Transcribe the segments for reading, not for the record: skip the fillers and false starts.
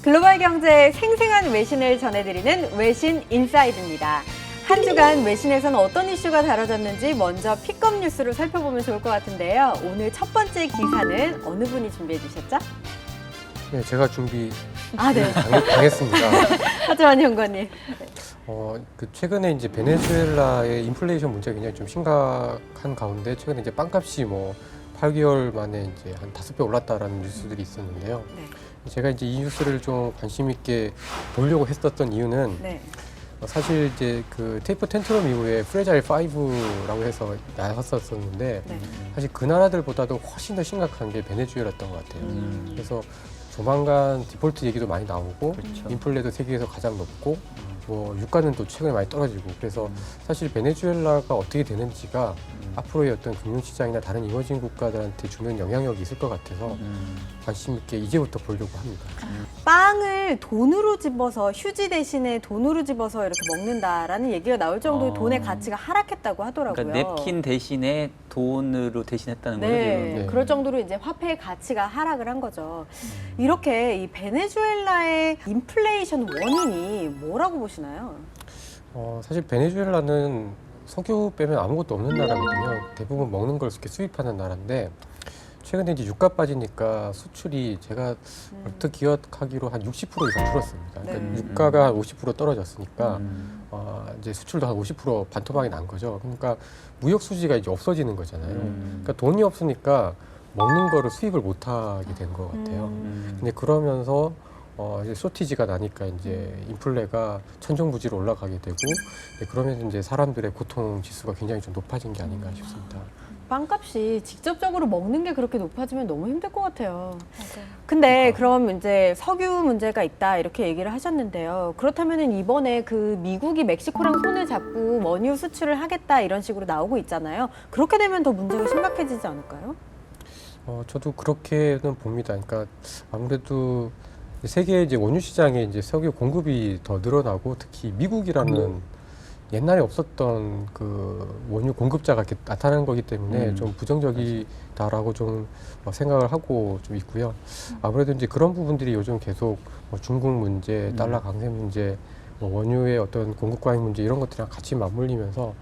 글로벌 경제의 생생한 외신을 전해드리는 외신 인사이드입니다. 한 주간 외신에서는 어떤 이슈가 다뤄졌는지 먼저 픽업 뉴스로 살펴보면 좋을 것 같은데요. 오늘 첫 번째 기사는 어느 분이 준비해 주셨죠? 네, 제가 네. 당했습니다. 하지만 연구원님. 최근에 이제 베네수엘라의 인플레이션 문제가 굉장히 좀 심각한 가운데 최근에 이제 빵값이 8개월 만에 이제 한 5배 올랐다라는 뉴스들이 있었는데요. 네. 제가 이제 이 뉴스를 좀 관심 있게 보려고 했었던 이유는 네. 사실 이제 그 테이퍼 텐트럼 이후에 프레자일 5라고 해서 나왔었는데 네. 사실 그 나라들보다도 훨씬 더 심각한 게 베네수엘라였던 것 같아요. 그래서 조만간 디폴트 얘기도 많이 나오고 그렇죠. 인플레도 세계에서 가장 높고 유가는 또 최근에 많이 떨어지고 그래서 사실 베네수엘라가 어떻게 되는지가 앞으로의 어떤 금융시장이나 다른 이머징 국가들한테 주는 영향력이 있을 것 같아서 관심 있게 이제부터 보려고 합니다. 빵을 돈으로 집어서 휴지 대신에 돈으로 집어서 이렇게 먹는다라는 얘기가 나올 정도로 돈의 가치가 하락했다고 하더라고요. 그러니까 냅킨 대신에 돈으로 대신했다는 거죠. 네, 네. 그럴 정도로 이제 화폐의 가치가 하락을 한 거죠. 이렇게 이 베네수엘라의 인플레이션 원인이 뭐라고 보시나요? 사실 베네수엘라는 석유 빼면 아무것도 없는 나라거든요. 대부분 먹는 걸 이렇게 수입하는 나라인데 최근에 이제 유가 빠지니까 수출이 제가 얼핏 기억하기로 한 60% 이상 줄었습니다. 그러니까 네. 유가가 한 50% 떨어졌으니까 이제 수출도 한 50% 반토막이 난 거죠. 그러니까 무역 수지가 이제 없어지는 거잖아요. 그러니까 돈이 없으니까 먹는 거를 수입을 못 하게 된 것 같아요. 근데 그러면서 이제 쇼티지가 나니까 이제 인플레가 천정부지로 올라가게 되고 그러면서 이제 사람들의 고통 지수가 굉장히 좀 높아진 게 아닌가 싶습니다. 빵값이 직접적으로 먹는 게 그렇게 높아지면 너무 힘들 것 같아요. 근데 그럼 이제 석유 문제가 있다 이렇게 얘기를 하셨는데요. 그렇다면 이번에 그 미국이 멕시코랑 손을 잡고 원유 수출을 하겠다 이런 식으로 나오고 있잖아요. 그렇게 되면 더 문제가 심각해지지 않을까요? 저도 그렇게는 봅니다. 그러니까 아무래도 세계 이제 원유 시장에 이제 석유 공급이 더 늘어나고 특히 미국이라는 옛날에 없었던 그 원유 공급자가 이렇게 나타나는 거기 때문에 좀 부정적이다라고 좀 생각을 하고 좀 있고요. 아무래도 이제 그런 부분들이 요즘 계속 중국 문제, 달러 강세 문제, 원유의 어떤 공급 과잉 문제 이런 것들이랑 같이 맞물리면서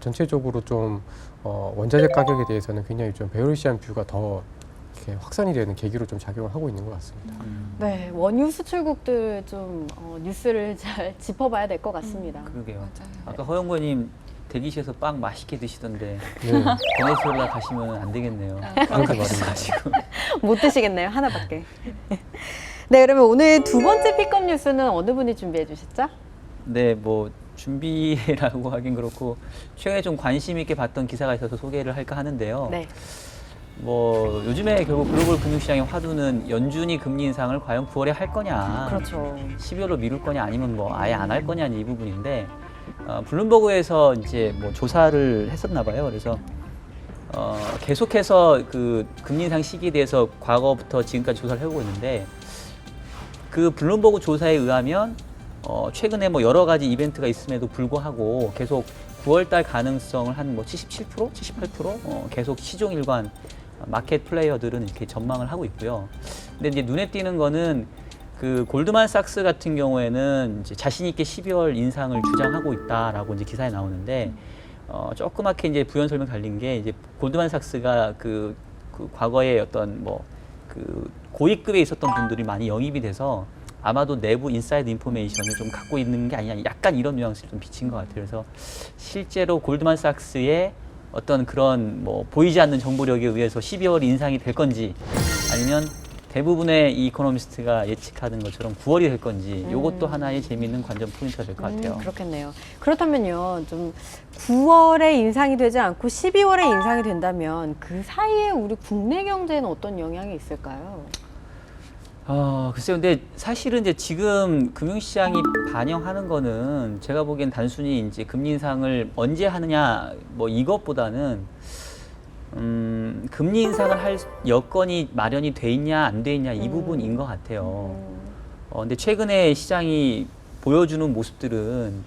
전체적으로 좀 원자재 가격에 대해서는 굉장히 좀 베어리시한 뷰가 더 이렇게 확산이 되는 계기로 좀 작용을 하고 있는 것 같습니다. 네, 원유 수출국들 좀 뉴스를 잘 짚어봐야 될 것 같습니다. 그러게요. 맞아요. 아까 허영권님 대기실에서 빵 맛있게 드시던데 네, 베네수엘라 가시면 안 되겠네요. 그러게 말입니다. 못 드시겠네요, 하나밖에. 네, 그러면 오늘 두 번째 픽업 뉴스는 어느 분이 준비해 주셨죠? 네, 준비라고 하긴 그렇고 최근에 좀 관심 있게 봤던 기사가 있어서 소개를 할까 하는데요. 네. 요즘에 결국 글로벌 금융시장의 화두는 연준이 금리 인상을 과연 9월에 할 거냐, 그렇죠. 12월로 미룰 거냐 아니면 아예 안 할 거냐 이 부분인데 블룸버그에서 이제 조사를 했었나 봐요. 그래서 계속해서 그 금리 인상 시기에 대해서 과거부터 지금까지 조사를 해오고 있는데 그 블룸버그 조사에 의하면 최근에 여러 가지 이벤트가 있음에도 불구하고 계속 9월 달 가능성을 한 77%, 78% 계속 시종일관 마켓 플레이어들은 이렇게 전망을 하고 있고요. 근데 이제 눈에 띄는 거는 그 골드만삭스 같은 경우에는 이제 자신 있게 12월 인상을 주장하고 있다라고 이제 기사에 나오는데 조그맣게 이제 부연 설명 달린 게 이제 골드만삭스가 그 과거에 어떤 그 고위급에 있었던 분들이 많이 영입이 돼서 아마도 내부 인사이드 인포메이션을 좀 갖고 있는 게 아니냐 약간 이런 뉘앙스를 좀 비친 것 같아요. 그래서 실제로 골드만삭스의 어떤 그런 보이지 않는 정보력에 의해서 12월이 인상이 될 건지 아니면 대부분의 이 이코노미스트가 예측하는 것처럼 9월이 될 건지 이것도 하나의 재미있는 관전 포인트가 될 것 같아요. 그렇겠네요. 그렇다면요, 좀 9월에 인상이 되지 않고 12월에 인상이 된다면 그 사이에 우리 국내 경제에는 어떤 영향이 있을까요? 글쎄요. 근데 사실은 이제 지금 금융시장이 반영하는 거는 제가 보기엔 단순히 이제 금리 인상을 언제 하느냐 이것보다는 금리 인상을 할 여건이 마련이 돼 있냐 안 돼 있냐 이 부분인 것 같아요. 근데 최근에 시장이 보여주는 모습들은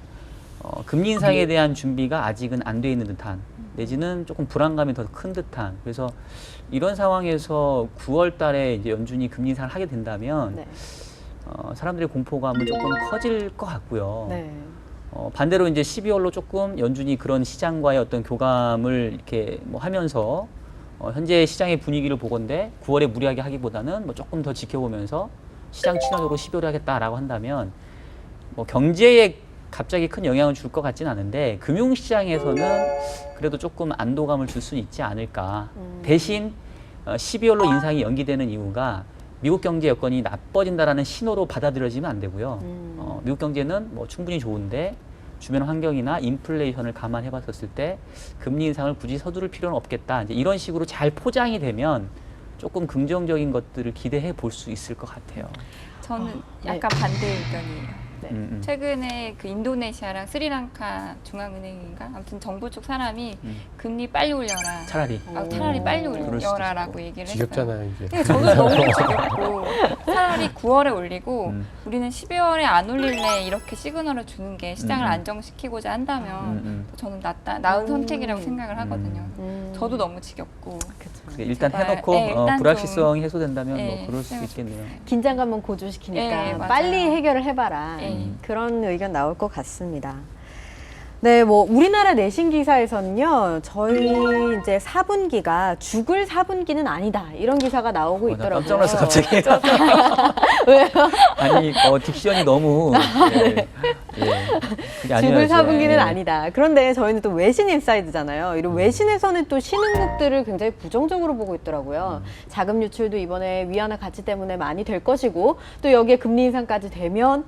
금리 인상에 대한 준비가 아직은 안 돼 있는 듯한 내지는 조금 불안감이 더 큰 듯한 그래서 이런 상황에서 9월 달에 이제 연준이 금리 인상을 하게 된다면 네. 사람들의 공포감은 조금 커질 것 같고요. 네. 반대로 이제 12월로 조금 연준이 그런 시장과의 어떤 교감을 이렇게 뭐 하면서 현재 시장의 분위기를 보건대 9월에 무리하게 하기보다는 뭐 조금 더 지켜보면서 시장 친화적으로 12월에 하겠다라고 한다면 뭐 경제에 갑자기 큰 영향을 줄 것 같지는 않은데 금융시장에서는 그래도 조금 안도감을 줄 수는 있지 않을까. 대신 12월로 인상이 연기되는 이유가 미국 경제 여건이 나빠진다라는 신호로 받아들여지면 안 되고요. 미국 경제는 뭐 충분히 좋은데 주변 환경이나 인플레이션을 감안해 봤었을 때 금리 인상을 굳이 서두를 필요는 없겠다. 이제 이런 식으로 잘 포장이 되면 조금 긍정적인 것들을 기대해 볼 수 있을 것 같아요. 저는 네. 약간 반대 의견이에요. 네. 최근에 그 인도네시아랑 스리랑카 중앙은행인가 아무튼 정부 쪽 사람이 금리 빨리 올려라. 차라리. 차라리 빨리 그럴 수도 올려라라고 있고. 얘기를 했어요. 지겹잖아요 이게. 네, 저는 너무 지겹고 차라리 9월에 올리고 음. 우리는 12월에 안 올릴래 이렇게 시그널을 주는 게 시장을 음. 안정시키고자 한다면 저는 나은 음. 선택이라고 생각을 하거든요. 음. 저도 너무 지겹고 그게 일단 제발, 해놓고 네, 일단 불확실성이 해소된다면 뭐 네, 그럴 수 해보고 있겠네요. 긴장감은 고조시키니까 네, 맞아요. 빨리 해결을 해봐라. 네. 그런 의견 나올 것 같습니다. 네, 뭐 우리나라 내신 기사에서는요, 저희 이제 4분기가 죽을 4분기는 아니다 이런 기사가 나오고 나 있더라고요. 깜짝 놀랐어 갑자기. 왜요? 아니 딕션이 너무 그게 죽을 아니어야죠. 4분기는 예. 아니다. 그런데 저희는 또 외신 인사이드잖아요. 이런 외신에서는 또 신흥국들을 굉장히 부정적으로 보고 있더라고요. 자금 유출도 이번에 위안화 가치 때문에 많이 될 것이고 또 여기에 금리 인상까지 되면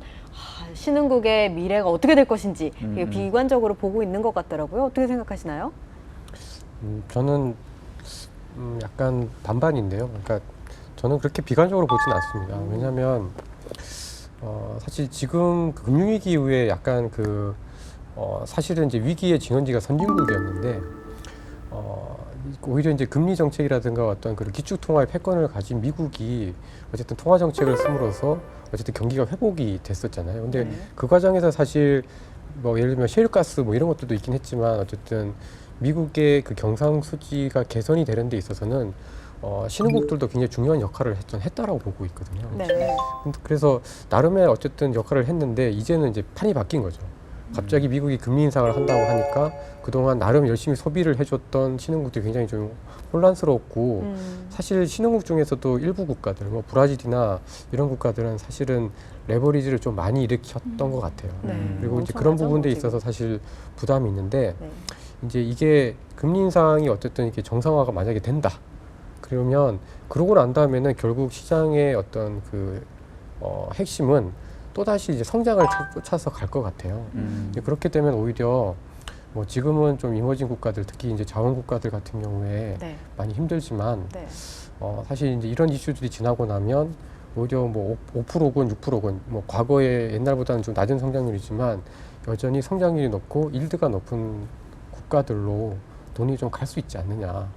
신흥국의 미래가 어떻게 될 것인지 비관적으로 보고 있는 것 같더라고요. 어떻게 생각하시나요? 저는 약간 반반인데요. 그러니까 저는 그렇게 비관적으로 보진 않습니다. 왜냐하면 사실 지금 그 금융위기 이후에 약간 사실은 이제 위기의 진원지가 선진국이었는데 오히려 이제 금리 정책이라든가 어떤 그런 기축통화의 패권을 가진 미국이 어쨌든 통화 정책을 씀으로써 어쨌든 경기가 회복이 됐었잖아요. 근데 그 과정에서 사실 뭐 예를 들면 셰일가스 뭐 이런 것들도 있긴 했지만 어쨌든 미국의 그 경상수지가 개선이 되는 데 있어서는 신흥국들도 굉장히 중요한 역할을 했다라고 보고 있거든요. 네. 그래서 나름의 어쨌든 역할을 했는데 이제는 이제 판이 바뀐 거죠. 갑자기 미국이 금리 인상을 한다고 하니까 그동안 나름 열심히 소비를 해줬던 신흥국들이 굉장히 좀 혼란스럽고 사실 신흥국 중에서도 일부 국가들, 뭐 브라질이나 이런 국가들은 사실은 레버리지를 좀 많이 일으켰던 것 같아요. 네. 그리고 이제 엄청나죠, 그런 부분에 지금. 있어서 사실 부담이 있는데 네. 이제 이게 금리 인상이 어쨌든 이렇게 정상화가 만약에 된다. 그러면 그러고 난 다음에는 결국 시장의 어떤 핵심은 또다시 이제 성장을 쫓아서 갈 것 같아요. 이제 그렇게 되면 오히려 뭐 지금은 좀 이머징 국가들, 특히 이제 자원 국가들 같은 경우에 네. 많이 힘들지만 네. 사실 이제 이런 이슈들이 지나고 나면 오히려 뭐 5%건 6%건 뭐 과거에 옛날보다는 좀 낮은 성장률이지만 여전히 성장률이 높고 일드가 높은 국가들로 돈이 좀 갈 수 있지 않느냐.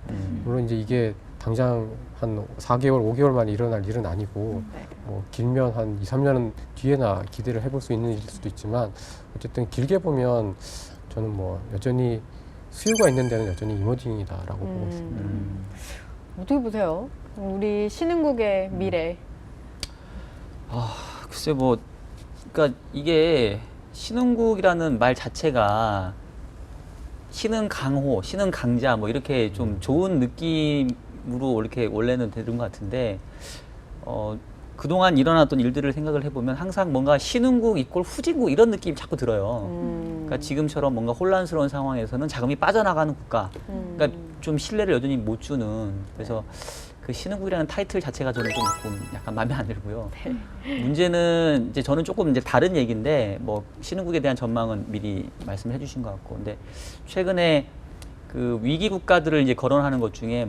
물론 이제 이게 당장 한 4개월, 5개월 만에 일어날 일은 아니고 네. 뭐 길면 한 2, 3년은 뒤에나 기대를 해볼 수 있는 일일 수도 있지만 어쨌든 길게 보면 저는 뭐 여전히 수요가 있는 데는 여전히 이머징이다라고 보고 있습니다. 어떻게 보세요? 우리 신흥국의 미래. 글쎄 뭐 그러니까 이게 신흥국이라는 말 자체가 신흥 강호, 신흥 강자 뭐 이렇게 좀 좋은 느낌으로 이렇게 원래는 되는 것 같은데 그동안 일어났던 일들을 생각을 해보면 항상 뭔가 신흥국 이꼴 후진국 이런 느낌이 자꾸 들어요. 그러니까 지금처럼 뭔가 혼란스러운 상황에서는 자금이 빠져나가는 국가, 그러니까 좀 신뢰를 여전히 못 주는. 그래서 그 신흥국이라는 타이틀 자체가 저는 조금 약간 마음에 안 들고요. 문제는 이제 저는 조금 이제 다른 얘기인데 뭐 신흥국에 대한 전망은 미리 말씀을 해주신 것 같고, 근데 최근에 그 위기 국가들을 이제 거론하는 것 중에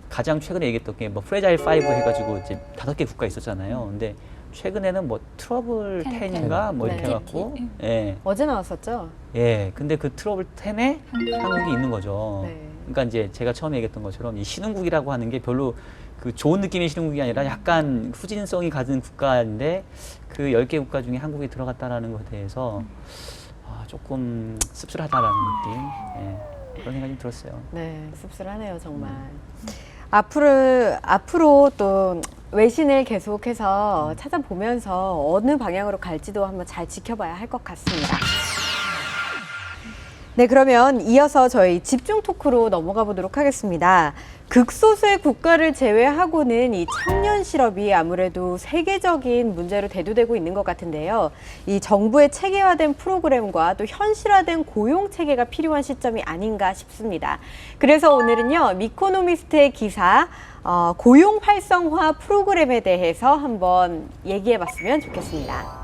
가장 최근에 얘기했던 게 뭐 프레자일 5 해가지고 이제 5개 국가 있었잖아요. 근데 최근에는 뭐 트러블 10인가 뭐 이렇게 네. 해갖고 예. 어제 나왔었죠? 예. 근데 그 트러블 10에 한국이 있는 거죠. 네. 그러니까 이제 제가 처음에 얘기했던 것처럼 이 신흥국이라고 하는 게 별로 그 좋은 느낌의 신흥국이 아니라 약간 후진성이 가진 국가인데 그 10개 국가 중에 한국이 들어갔다라는 것에 대해서 조금 씁쓸하다라는 느낌. 예. 그런 생각이 좀 들었어요. 네, 씁쓸하네요, 정말. 앞으로 또 외신을 계속해서 찾아보면서 어느 방향으로 갈지도 한번 잘 지켜봐야 할 것 같습니다. 네, 그러면 이어서 저희 집중 토크로 넘어가 보도록 하겠습니다. 극소수의 국가를 제외하고는 이 청년 실업이 아무래도 세계적인 문제로 대두되고 있는 것 같은데요. 이 정부의 체계화된 프로그램과 또 현실화된 고용 체계가 필요한 시점이 아닌가 싶습니다. 그래서 오늘은요, 미코노미스트의 기사 고용 활성화 프로그램에 대해서 한번 얘기해 봤으면 좋겠습니다.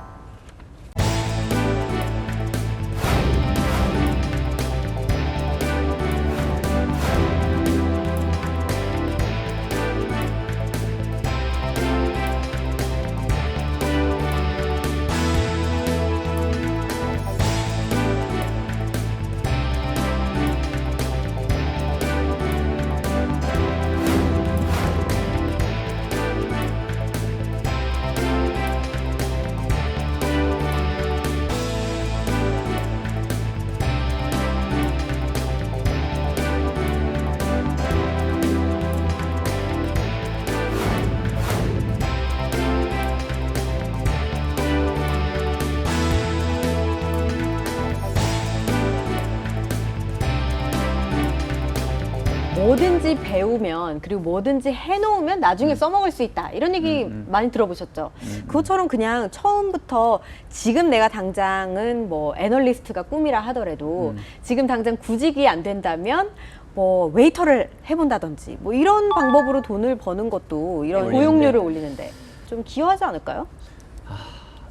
뭐든지 배우면 그리고 뭐든지 해놓으면 나중에 써먹을 수 있다. 이런 얘기 많이 들어보셨죠? 그것처럼 그냥 처음부터 지금 내가 당장은 뭐 애널리스트가 꿈이라 하더라도 지금 당장 구직이 안 된다면 뭐 웨이터를 해본다든지 뭐 이런 방법으로 돈을 버는 것도 이런 고용률을 올리는데 좀 기여하지 않을까요?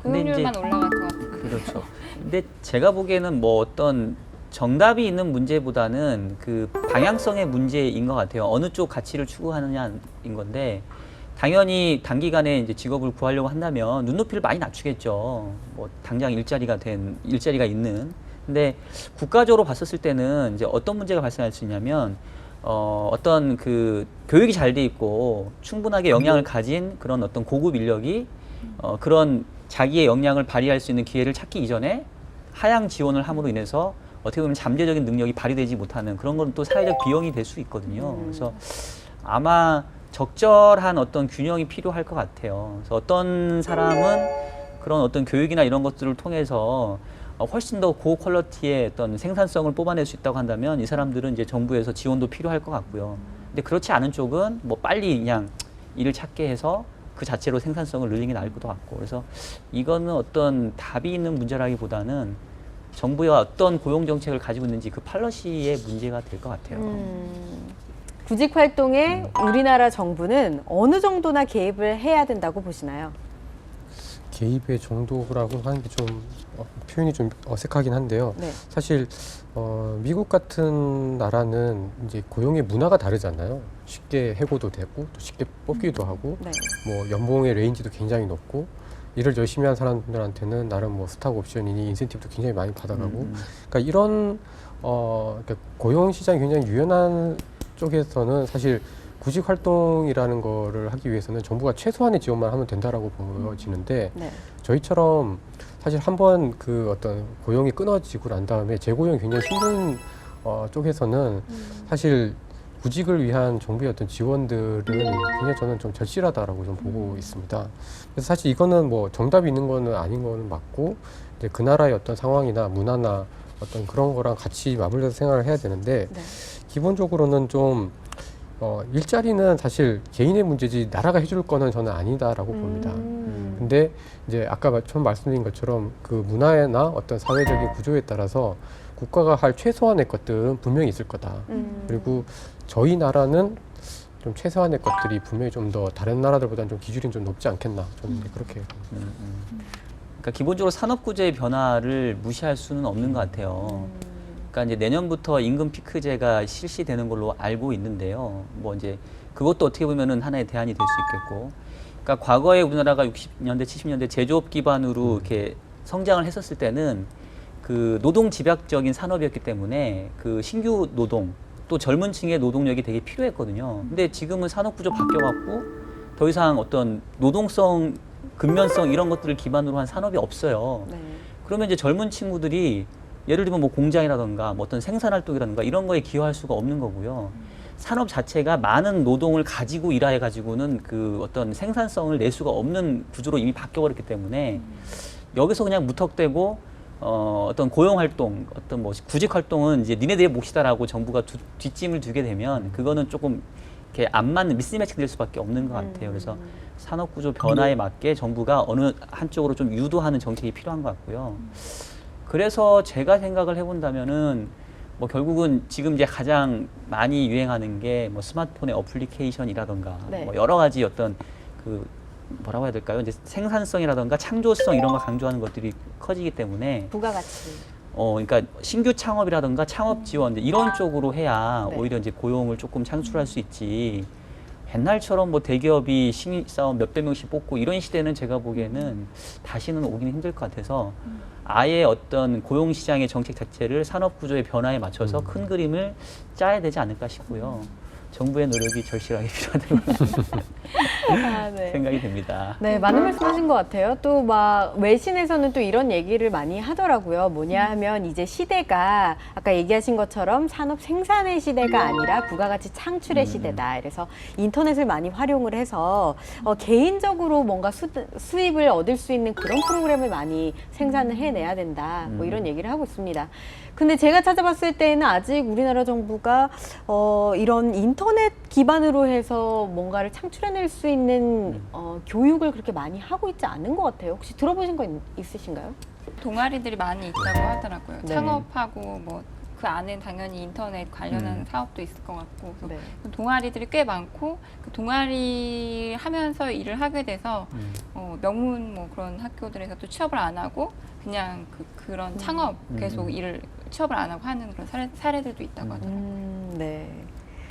근데 고용률만 이제 올라갈 것 같아요. 그렇죠. 근데 제가 보기에는 뭐 어떤 정답이 있는 문제보다는 그 방향성의 문제인 것 같아요. 어느 쪽 가치를 추구하느냐인 건데, 당연히 단기간에 이제 직업을 구하려고 한다면 눈높이를 많이 낮추겠죠. 뭐 당장 일자리가 있는. 근데 국가적으로 봤었을 때는 이제 어떤 문제가 발생할 수 있냐면 어떤 그 교육이 잘 돼 있고 충분하게 역량을 가진 그런 어떤 고급 인력이 그런 자기의 역량을 발휘할 수 있는 기회를 찾기 이전에 하향 지원을 함으로 인해서 어떻게 보면 잠재적인 능력이 발휘되지 못하는 그런 건 또 사회적 비용이 될 수 있거든요. 그래서 아마 적절한 어떤 균형이 필요할 것 같아요. 그래서 어떤 사람은 그런 어떤 교육이나 이런 것들을 통해서 훨씬 더 고퀄리티의 어떤 생산성을 뽑아낼 수 있다고 한다면 이 사람들은 이제 정부에서 지원도 필요할 것 같고요. 근데 그렇지 않은 쪽은 뭐 빨리 그냥 일을 찾게 해서 그 자체로 생산성을 늘리는 게 나을 것도 같고, 그래서 이거는 어떤 답이 있는 문제라기보다는 정부가 어떤 고용 정책을 가지고 있는지 그 팔러시의 문제가 될 것 같아요. 구직 활동에 우리나라 정부는 어느 정도나 개입을 해야 된다고 보시나요? 개입의 정도라고 하는 게 좀 표현이 좀 어색하긴 한데요. 네. 사실 미국 같은 나라는 이제 고용의 문화가 다르잖아요. 쉽게 해고도 되고 또 쉽게 뽑기도 하고 네. 뭐 연봉의 레인지도 굉장히 높고 일을 열심히 한 사람들한테는 나름 뭐 스탁 옵션이니 인센티브도 굉장히 많이 받아가고 그러니까 이런 그러니까 고용 시장이 굉장히 유연한 쪽에서는 사실 구직 활동이라는 거를 하기 위해서는 정부가 최소한의 지원만 하면 된다라고 보여지는데 네. 저희처럼 사실 한번 그 어떤 고용이 끊어지고 난 다음에 재고용이 굉장히 힘든 쪽에서는 사실 구직을 위한 정부의 어떤 지원들은 굉장히 저는 좀 절실하다라고 좀 보고 있습니다. 그래서 사실 이거는 뭐 정답이 있는 거는 아닌 거는 맞고 이제 그 나라의 어떤 상황이나 문화나 어떤 그런 거랑 같이 맞물려서 생각을 해야 되는데 네. 기본적으로는 좀 일자리는 사실 개인의 문제지 나라가 해줄 거는 저는 아니다라고 봅니다. 근데 이제 아까 처음 말씀드린 것처럼 그 문화나 어떤 사회적인 구조에 따라서 국가가 할 최소한의 것들은 분명히 있을 거다. 그리고 저희 나라는 좀 최소한의 것들이 분명히 좀 더 다른 나라들보다는 좀 기준이 좀 높지 않겠나. 저는 그렇게. 그러니까 기본적으로 산업 구조의 변화를 무시할 수는 없는 것 같아요. 그러니까 이제 내년부터 임금 피크제가 실시되는 걸로 알고 있는데요. 뭐 이제 그것도 어떻게 보면은 하나의 대안이 될 수 있겠고. 그러니까 과거에 우리나라가 60년대, 70년대 제조업 기반으로 이렇게 성장을 했었을 때는 그 노동 집약적인 산업이었기 때문에 그 신규 노동 또 젊은 층의 노동력이 되게 필요했거든요. 근데 지금은 산업 구조 바뀌어갖고 더 이상 어떤 노동성, 근면성 이런 것들을 기반으로 한 산업이 없어요. 네. 그러면 이제 젊은 친구들이 예를 들면 뭐 공장이라든가 뭐 어떤 생산 활동이라든가 이런 거에 기여할 수가 없는 거고요. 산업 자체가 많은 노동을 가지고 일해 가지고는 그 어떤 생산성을 낼 수가 없는 구조로 이미 바뀌어버렸기 때문에 여기서 그냥 무턱대고 어떤 고용 활동, 어떤 뭐 구직 활동은 이제 니네들의 몫이다라고 정부가 뒷짐을 두게 되면 그거는 조금 이렇게 안 맞는 미스매치가 될 수밖에 없는 것 같아요. 그래서 산업 구조 변화에 맞게 정부가 어느 한쪽으로 좀 유도하는 정책이 필요한 것 같고요. 그래서 제가 생각을 해본다면은 뭐 결국은 지금 이제 가장 많이 유행하는 게 뭐 스마트폰의 어플리케이션이라던가 네. 뭐 여러 가지 어떤 그 뭐라고 해야 될까요? 이제 생산성이라던가 창조성 이런 거 강조하는 것들이 커지기 때문에 부가가치. 그러니까 신규 창업이라던가 창업 지원 이제 이런 쪽으로 해야 네. 오히려 이제 고용을 조금 창출할 수 있지. 옛날처럼 뭐 대기업이 신입사원 몇백 명씩 뽑고 이런 시대는 제가 보기에는 다시는 오기는 힘들 것 같아서 아예 어떤 고용시장의 정책 자체를 산업구조의 변화에 맞춰서 큰 그림을 짜야 되지 않을까 싶고요. 정부의 노력이 절실하게 필요하다고 아, 네. 생각이 됩니다. 네, 많은 말씀하신 것 같아요. 또 막 외신에서는 또 이런 얘기를 많이 하더라고요. 뭐냐 하면 이제 시대가 아까 얘기하신 것처럼 산업 생산의 시대가 아니라 부가가치 창출의 시대다. 그래서 인터넷을 많이 활용을 해서 개인적으로 뭔가 수입을 얻을 수 있는 그런 프로그램을 많이 생산을 해내야 된다. 뭐 이런 얘기를 하고 있습니다. 근데 제가 찾아봤을 때는 아직 우리나라 정부가 이런 인터넷 기반으로 해서 뭔가를 창출해낼 수 있는 교육을 그렇게 많이 하고 있지 않은 것 같아요. 혹시 들어보신 거 있으신가요? 동아리들이 많이 있다고 하더라고요. 네. 창업하고 뭐 그 안에 당연히 인터넷 관련한 사업도 있을 것 같고 그래서 네. 그 동아리들이 꽤 많고 그 동아리 하면서 일을 하게 돼서 명문 뭐 그런 학교들에서 또 취업을 안 하고 그냥 그런 창업 계속 일을 취업을 안 하고 하는 그런 사례들도 있다고 하더라고요. 네.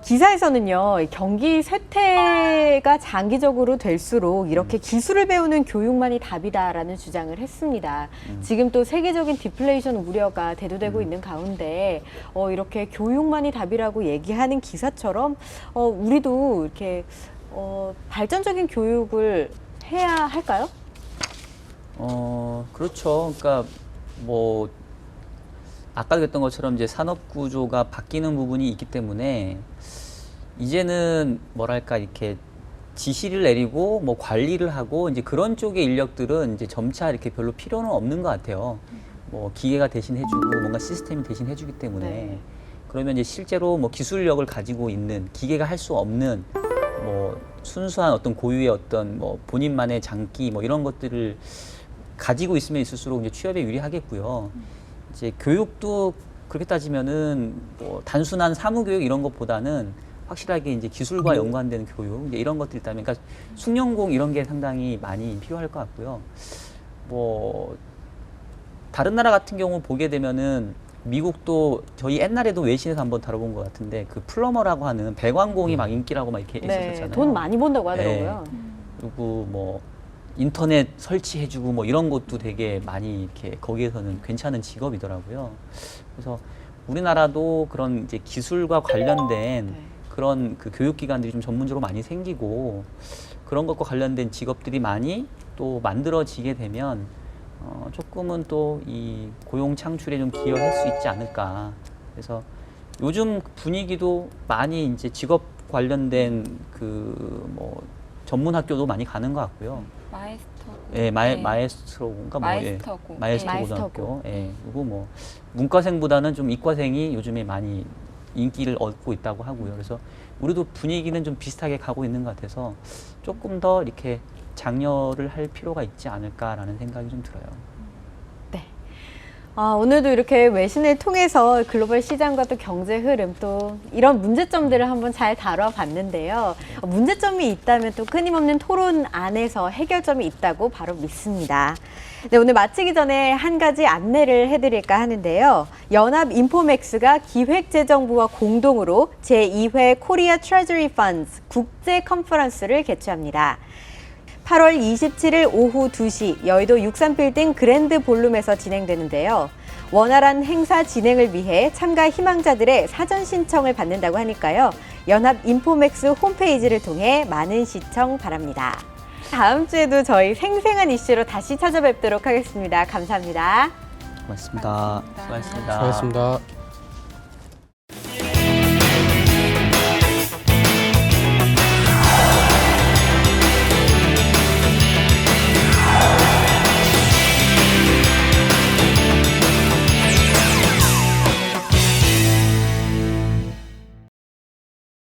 기사에서는요, 경기 쇠퇴가 장기적으로 될수록 이렇게 기술을 배우는 교육만이 답이다라는 주장을 했습니다. 지금 또 세계적인 디플레이션 우려가 대두되고 있는 가운데 이렇게 교육만이 답이라고 얘기하는 기사처럼 우리도 이렇게 발전적인 교육을 해야 할까요? 그렇죠. 그러니까 뭐 아까 그랬던 것처럼 이제 산업 구조가 바뀌는 부분이 있기 때문에 이제는 뭐랄까 이렇게 지시를 내리고 뭐 관리를 하고 이제 그런 쪽의 인력들은 이제 점차 이렇게 별로 필요는 없는 것 같아요. 뭐 기계가 대신 해주고 뭔가 시스템이 대신 해주기 때문에 네. 그러면 이제 실제로 뭐 기술력을 가지고 있는 기계가 할 수 없는 뭐 순수한 어떤 고유의 어떤 뭐 본인만의 장기 뭐 이런 것들을 가지고 있으면 있을수록 이제 취업에 유리하겠고요. 이제 교육도 그렇게 따지면은 뭐 단순한 사무교육 이런 것보다는 확실하게 이제 기술과 연관되는 교육 이제 이런 것들이 있다면, 그러니까 숙련공 이런 게 상당히 많이 필요할 것 같고요. 뭐 다른 나라 같은 경우 보게 되면은 미국도 저희 옛날에도 외신에서 한번 다뤄본 것 같은데 그 플러머라고 하는 배관공이 막 인기라고 막 이렇게 네, 있었잖아요. 돈 많이 번다고 하더라고요. 그리고 뭐 인터넷 설치해주고 뭐 이런 것도 되게 많이 이렇게 거기에서는 괜찮은 직업이더라고요. 그래서 우리나라도 그런 이제 기술과 관련된 네. 그런 그 교육기관들이 좀 전문적으로 많이 생기고 그런 것과 관련된 직업들이 많이 또 만들어지게 되면 조금은 또 이 고용 창출에 좀 기여할 수 있지 않을까. 그래서 요즘 분위기도 많이 이제 직업 관련된 그 뭐 전문 학교도 많이 가는 것 같고요. 마에스터. 예, 네. 마에스트로인가 뭐 마에스터고. 예, 마에스터 네. 고등학교. 예. 그리고 뭐 문과생보다는 좀 이과생이 요즘에 많이 인기를 얻고 있다고 하고요. 그래서 우리도 분위기는 좀 비슷하게 가고 있는 것 같아서 조금 더 이렇게 장려를 할 필요가 있지 않을까라는 생각이 좀 들어요. 오늘도 이렇게 외신을 통해서 글로벌 시장과 또 경제 흐름 또 이런 문제점들을 한번 잘 다뤄봤는데요. 문제점이 있다면 또 끊임없는 토론 안에서 해결점이 있다고 바로 믿습니다. 네, 오늘 마치기 전에 한 가지 안내를 해드릴까 하는데요. 연합인포맥스가 기획재정부와 공동으로 제2회 코리아 트레저리 펀드 국제 컨퍼런스를 개최합니다. 8월 27일 오후 2시 여의도 63빌딩 그랜드 볼룸에서 진행되는데요. 원활한 행사 진행을 위해 참가 희망자들의 사전 신청을 받는다고 하니까요. 연합인포맥스 홈페이지를 통해 많은 시청 바랍니다. 다음 주에도 저희 생생한 이슈로 다시 찾아뵙도록 하겠습니다. 감사합니다. 고맙습니다. 고맙습니다. 수고하셨습니다. 수고하셨습니다.